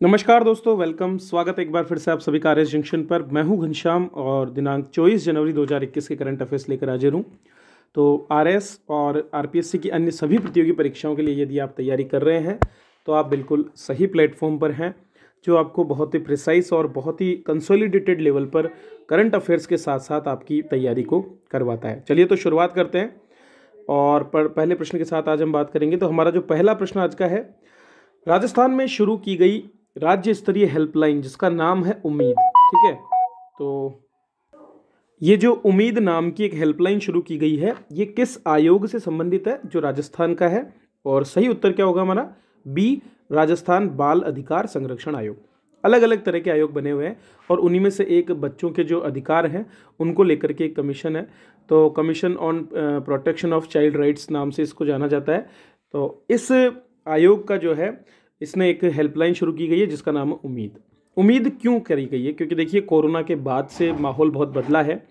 नमस्कार दोस्तों, वेलकम। स्वागत है एक बार फिर से आप सभी का आरएस जंक्शन पर। मैं हूं घनश्याम और दिनांक 24 जनवरी 2021 के करंट अफेयर्स लेकर हाजिर हूं। तो आरएस और आरपीएससी की अन्य सभी प्रतियोगी परीक्षाओं के लिए यदि आप तैयारी कर रहे हैं तो आप बिल्कुल सही प्लेटफॉर्म पर हैं, जो आपको बहुत ही प्रिसाइज और बहुत ही कंसोलिडेटेड लेवल पर करंट अफेयर्स के साथ साथ आपकी तैयारी को करवाता है। चलिए तो शुरुआत करते हैं और पहले प्रश्न के साथ आज हम बात करेंगे। तो हमारा जो पहला प्रश्न आज का है, राजस्थान में शुरू की गई राज्य स्तरीय हेल्पलाइन जिसका नाम है उम्मीद। ठीक है, तो ये जो उम्मीद नाम की एक हेल्पलाइन शुरू की गई है, ये किस आयोग से संबंधित है? जो राजस्थान का है। और सही उत्तर क्या होगा हमारा? बी, राजस्थान बाल अधिकार संरक्षण आयोग। अलग अलग तरह के आयोग बने हुए हैं और उन्हीं में से एक बच्चों के जो अधिकार हैं उनको लेकर के एक कमीशन है। तो commission on protection of child rights नाम से इसको जाना जाता है। तो इस आयोग का जो है, इसने एक हेल्पलाइन शुरू की गई है जिसका नाम है उम्मीद। उम्मीद क्यों करी गई है? क्योंकि देखिए, कोरोना के बाद से माहौल बहुत बदला है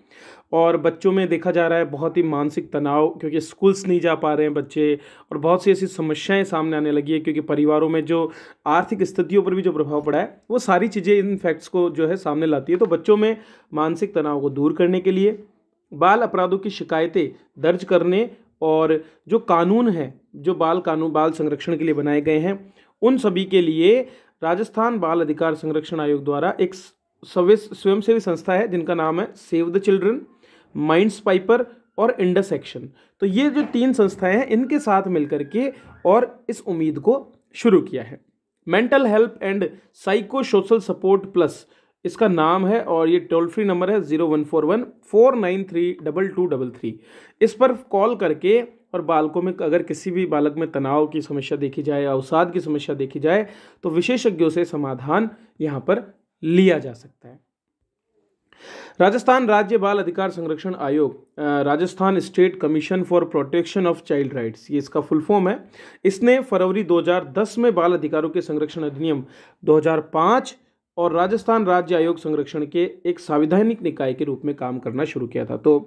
और बच्चों में देखा जा रहा है बहुत ही मानसिक तनाव, क्योंकि स्कूल्स नहीं जा पा रहे हैं बच्चे और बहुत सी ऐसी समस्याएं सामने आने लगी है, क्योंकि परिवारों में जो आर्थिक स्थितियों पर भी जो प्रभाव पड़ा है वो सारी चीज़ें इन फैक्ट्स को जो है सामने लाती है। तो बच्चों में मानसिक तनाव को दूर करने के लिए, बाल अपराधों की शिकायतें दर्ज करने और जो कानून है, जो बाल संरक्षण के लिए बनाए गए हैं, उन सभी के लिए राजस्थान बाल अधिकार संरक्षण आयोग द्वारा एक स्वयंसेवी संस्था है जिनका नाम है save the children, minds Piper और इंडस एक्शन। तो ये जो तीन संस्थाएं हैं, इनके साथ मिलकर के और इस उम्मीद को शुरू किया है। Mental health and psycho social support plus इसका नाम है और ये टोल फ्री नंबर है 0141-493-2233। इस पर कॉल करके और बालकों में अगर किसी भी बालक में तनाव की समस्या देखी जाए, अवसाद की समस्या देखी जाए, तो विशेषज्ञों से समाधान यहाँ पर लिया जा सकता है। राजस्थान राज्य बाल अधिकार संरक्षण आयोग, Rajasthan state commission for protection of child rights, ये इसका फुल फॉर्म है। इसने फरवरी 2010 में बाल अधिकारों के संरक्षण अधिनियम 2005 और राजस्थान राज्य आयोग संरक्षण के एक संवैधानिक निकाय के रूप में काम करना शुरू किया था। तो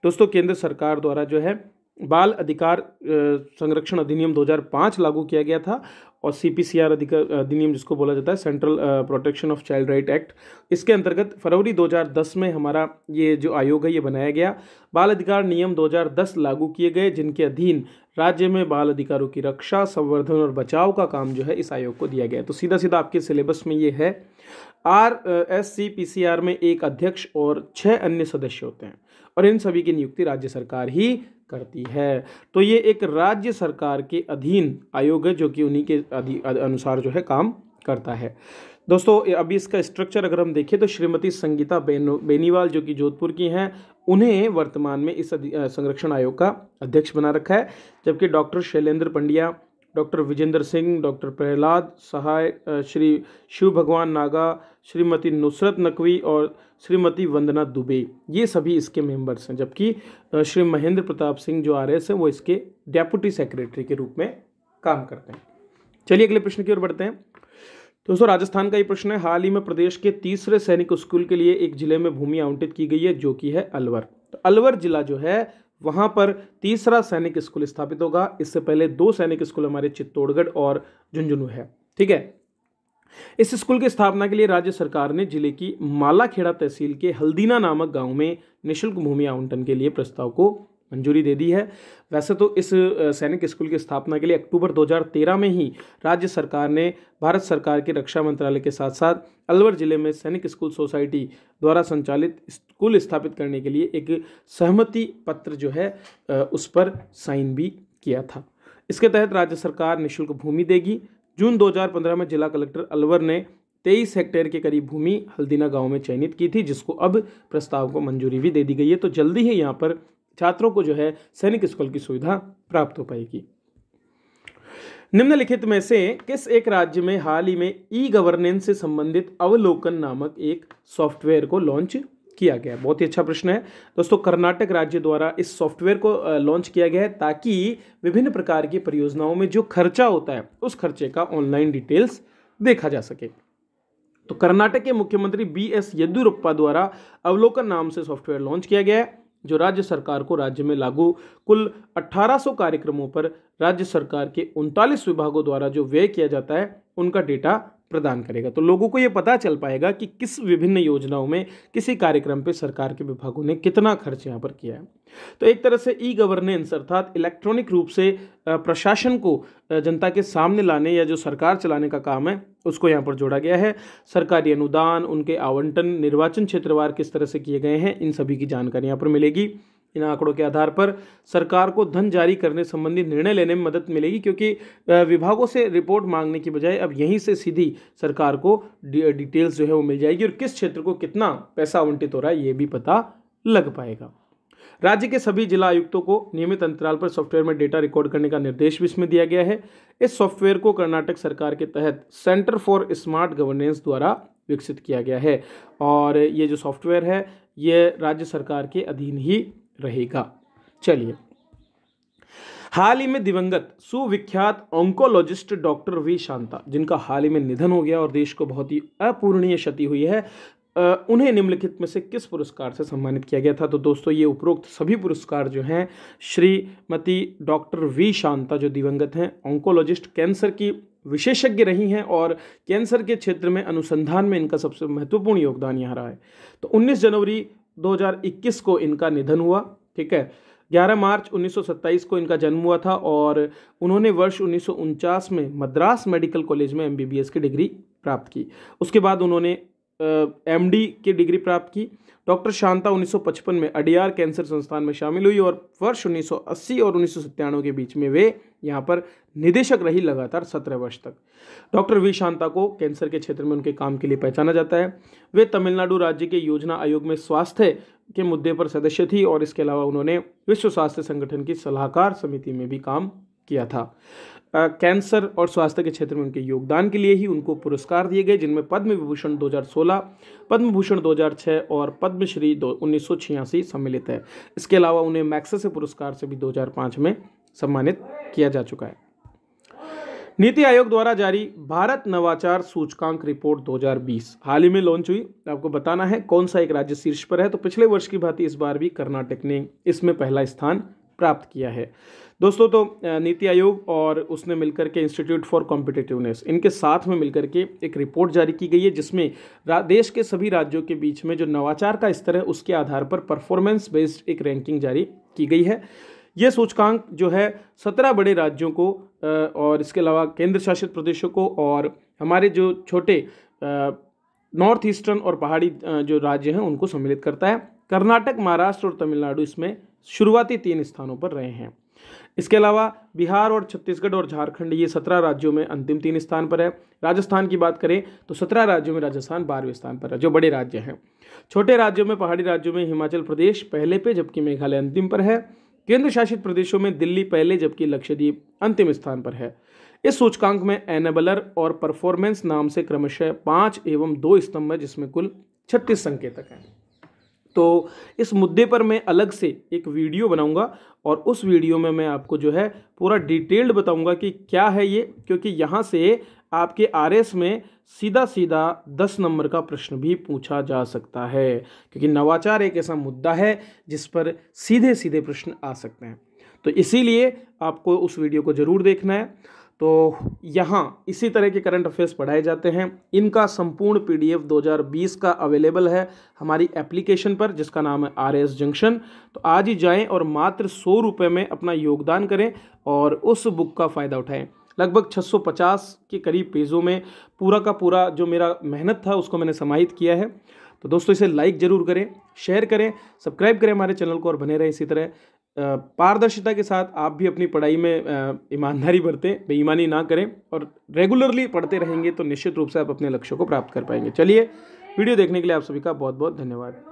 दोस्तों, केंद्र सरकार द्वारा जो है बाल अधिकार संरक्षण अधिनियम 2005 लागू किया गया था और सीपीसीआर अधिनियम जिसको बोला जाता है, central protection of child right act, इसके अंतर्गत फरवरी 2010 में हमारा ये जो आयोग है ये बनाया गया। बाल अधिकार नियम 2010 लागू किए गए, जिनके अधीन राज्य में बाल अधिकारों की रक्षा, संवर्धन और बचाव का काम जो है इस आयोग को दिया गया है। तो सीधा सीधा आपके सिलेबस में ये है। RSCPCR में एक अध्यक्ष और 6 अन्य सदस्य होते हैं और इन सभी की नियुक्ति राज्य सरकार ही करती है। तो ये एक राज्य सरकार के अधीन आयोग है जो कि उन्हीं के अनुसार जो है काम करता है। दोस्तों, अभी इसका स्ट्रक्चर अगर हम देखें तो श्रीमती संगीता बेनीवाल जो कि जोधपुर की हैं, उन्हें वर्तमान में इस संरक्षण आयोग का अध्यक्ष बना रखा है, जबकि doctor Shailendra Pandya, doctor Vijendra Singh, doctor Prahlad Sahay, Shri Shiv Bhagwan Naga, Shrimati Nusrat Naqvi और श्रीमती वंदना दुबे, ये सभी इसके मेंबर्स हैं। जबकि श्री महेंद्र प्रताप सिंह जो RS हैं वो इसके डेप्यूटी सेक्रेटरी के रूप में काम करते हैं। चलिए अगले प्रश्न की ओर बढ़ते हैं। दोस्तों, राजस्थान का ये प्रश्न है, हाल ही में प्रदेश के तीसरे सैनिक स्कूल के लिए एक जिले में भूमि आवंटित की गई है जो कि है अलवर। तो अलवर जिला जो है वहां पर तीसरा सैनिक स्कूल स्थापित होगा। इससे पहले 2 सैनिक स्कूल हमारे चित्तौड़गढ़ और झुंझुनू है। ठीक है, इस स्कूल की स्थापना के लिए राज्य सरकार ने जिले की मालाखेड़ा तहसील के हल्दीना नामक गांव में निःशुल्क भूमि आवंटन के लिए प्रस्ताव को मंजूरी दे दी है। वैसे तो इस सैनिक स्कूल की स्थापना के लिए अक्टूबर 2013 में ही राज्य सरकार ने भारत सरकार के रक्षा मंत्रालय के साथ साथ अलवर जिले में सैनिक स्कूल सोसाइटी द्वारा संचालित स्कूल स्थापित करने के लिए एक सहमति पत्र जो है उस पर साइन भी किया था। इसके तहत राज्य सरकार निःशुल्क भूमि देगी। जून 2015 में जिला कलेक्टर अलवर ने 23 हेक्टेयर के करीब भूमि हल्दीना गांव में चयनित की थी, जिसको अब प्रस्ताव को मंजूरी भी दे दी गई है। तो जल्दी ही यहाँ पर छात्रों को जो है सैनिक स्कूल की सुविधा प्राप्त हो पाएगी। निम्नलिखित में से किस एक राज्य में हाल ही में ई-गवर्नेंस से संबंधित अवलोकन नामक एक सॉफ्टवेयर को लॉन्च किया गया? बहुत ही अच्छा प्रश्न है दोस्तों। कर्नाटक राज्य द्वारा इस सॉफ्टवेयर को लॉन्च किया गया है ताकि विभिन्न प्रकार की परियोजनाओं में जो खर्चा होता है उस खर्चे का ऑनलाइन डिटेल्स देखा जा सके। तो कर्नाटक के मुख्यमंत्री BS येदियुरप्पा द्वारा अवलोकन नाम से सॉफ्टवेयर लॉन्च किया गया है, जो राज्य सरकार को राज्य में लागू कुल 1800 कार्यक्रमों पर राज्य सरकार के 39 विभागों द्वारा जो व्यय किया जाता है उनका डेटा प्रदान करेगा। तो लोगों को ये पता चल पाएगा कि किस विभिन्न योजनाओं में किसी कार्यक्रम पे सरकार के विभागों ने कितना खर्च यहाँ पर किया है। तो एक तरह से ई गवर्नेंस अर्थात इलेक्ट्रॉनिक रूप से प्रशासन को जनता के सामने लाने या जो सरकार चलाने का काम है उसको यहाँ पर जोड़ा गया है। सरकारी अनुदान, उनके आवंटन, निर्वाचन क्षेत्रवार किस तरह से किए गए हैं, इन सभी की जानकारी यहाँ पर मिलेगी। इन आंकड़ों के आधार पर सरकार को धन जारी करने संबंधी निर्णय लेने में मदद मिलेगी, क्योंकि विभागों से रिपोर्ट मांगने की बजाय अब यहीं से सीधी सरकार को डिटेल्स जो है वो मिल जाएगी और किस क्षेत्र को कितना पैसा आवंटित हो रहा है ये भी पता लग पाएगा। राज्य के सभी जिला आयुक्तों को नियमित अंतराल पर सॉफ्टवेयर में डेटा रिकॉर्ड करने का निर्देश भी इसमें दिया गया है। इस सॉफ्टवेयर को कर्नाटक सरकार के तहत सेंटर फॉर स्मार्ट गवर्नेंस द्वारा विकसित किया गया है और ये जो सॉफ्टवेयर है ये राज्य सरकार के अधीन ही रहेगा। चलिए, हाल ही में दिवंगत सुविख्यात ऑन्कोलॉजिस्ट डॉक्टर वी शांता, जिनका हाल ही में निधन हो गया और देश को बहुत ही अपूरणीय क्षति हुई है, उन्हें निम्नलिखित में से किस पुरस्कार से सम्मानित किया गया था? तो दोस्तों ये उपरोक्त सभी पुरस्कार जो हैं श्रीमती डॉक्टर वी शांता जो दिवंगत हैं, ऑन्कोलॉजिस्ट, कैंसर की विशेषज्ञ रही हैं और कैंसर के क्षेत्र में अनुसंधान में इनका सबसे महत्वपूर्ण योगदान यहाँ रहा है। तो 19 जनवरी 2021 को इनका निधन हुआ। ठीक है, 11 मार्च 1927 को इनका जन्म हुआ था और उन्होंने वर्ष 1949 में मद्रास मेडिकल कॉलेज में MBBS की डिग्री प्राप्त की। उसके बाद उन्होंने MD की डिग्री प्राप्त की। डॉक्टर शांता 1955 में अडियार कैंसर संस्थान में शामिल हुई और वर्ष 1980 और 1997 के बीच में वे यहाँ पर निदेशक रही लगातार 17 वर्ष तक। डॉक्टर वी शांता को कैंसर के क्षेत्र में उनके काम के लिए पहचाना जाता है। वे तमिलनाडु राज्य के योजना आयोग में स्वास्थ्य के मुद्दे पर सदस्य थी और इसके अलावा उन्होंने विश्व स्वास्थ्य संगठन की सलाहकार समिति में भी काम किया था। कैंसर और स्वास्थ्य के क्षेत्र में उनके योगदान के लिए ही उनको पुरस्कार दिए गए, जिनमें पद्म विभूषण 2016, पद्म भूषण 2006 और पद्मश्री 1986 सम्मिलित है। इसके अलावा उन्हें मैग्सेसे पुरस्कार से भी 2005 में सम्मानित किया जा चुका है। नीति आयोग द्वारा जारी भारत नवाचार सूचकांक रिपोर्ट 2020 हाल ही में लॉन्च हुई। आपको बताना है कौन सा एक राज्य शीर्ष पर है। तो पिछले वर्ष की भांति इस बार भी कर्नाटक ने इसमें पहला स्थान प्राप्त किया है। दोस्तों, तो नीति आयोग और उसने मिलकर के इंस्टीट्यूट फॉर कॉम्पिटिटिवनेस, इनके साथ में मिलकर के एक रिपोर्ट जारी की गई है, जिसमें देश के सभी राज्यों के बीच में जो नवाचार का स्तर है उसके आधार पर परफॉर्मेंस बेस्ड एक रैंकिंग जारी की गई है। ये सूचकांक जो है 17 बड़े राज्यों को और इसके अलावा केंद्र शासित प्रदेशों को और हमारे जो छोटे नॉर्थ ईस्टर्न और पहाड़ी जो राज्य हैं उनको सम्मिलित करता है। कर्नाटक, महाराष्ट्र और तमिलनाडु इसमें शुरुआती 3 स्थानों पर रहे हैं। इसके अलावा बिहार और छत्तीसगढ़ और झारखंड ये 17 राज्यों में अंतिम 3 स्थान पर है। राजस्थान की बात करें तो 17 राज्यों में राजस्थान 12वें स्थान पर है, जो बड़े राज्य हैं। छोटे राज्यों में, पहाड़ी राज्यों में हिमाचल प्रदेश पहले पे जबकि मेघालय अंतिम पर है। केंद्र शासित प्रदेशों में दिल्ली पहले जबकि लक्षद्वीप अंतिम स्थान पर है। इस सूचकांक में एनेबलर और परफॉर्मेंस नाम से क्रमशः 5 एवं 2 स्तंभ है, जिसमें कुल 36 संकेतक हैं। तो इस मुद्दे पर मैं अलग से एक वीडियो बनाऊंगा और उस वीडियो में मैं आपको जो है पूरा डिटेल्ड बताऊंगा कि क्या है ये, क्योंकि यहाँ से आपके RS में सीधा सीधा 10 नंबर का प्रश्न भी पूछा जा सकता है, क्योंकि नवाचार एक ऐसा मुद्दा है जिस पर सीधे सीधे प्रश्न आ सकते हैं। तो इसीलिए आपको उस वीडियो को जरूर देखना है। तो यहाँ इसी तरह के करंट अफेयर्स पढ़ाए जाते हैं। इनका संपूर्ण PDF 2020 का अवेलेबल है हमारी एप्लीकेशन पर, जिसका नाम है RS जंक्शन। तो आज ही जाएं और मात्र 100 रुपये में अपना योगदान करें और उस बुक का फ़ायदा उठाएं। लगभग 650 के करीब पेजों में पूरा का पूरा जो मेरा मेहनत था उसको मैंने समाहित किया है। तो दोस्तों इसे लाइक ज़रूर करें, शेयर करें, सब्सक्राइब करें हमारे चैनल को और बने रहें इसी तरह पारदर्शिता के साथ। आप भी अपनी पढ़ाई में ईमानदारी बरतें, बेईमानी ना करें और रेगुलरली पढ़ते रहेंगे तो निश्चित रूप से आप अपने लक्ष्यों को प्राप्त कर पाएंगे। चलिए, वीडियो देखने के लिए आप सभी का बहुत बहुत धन्यवाद।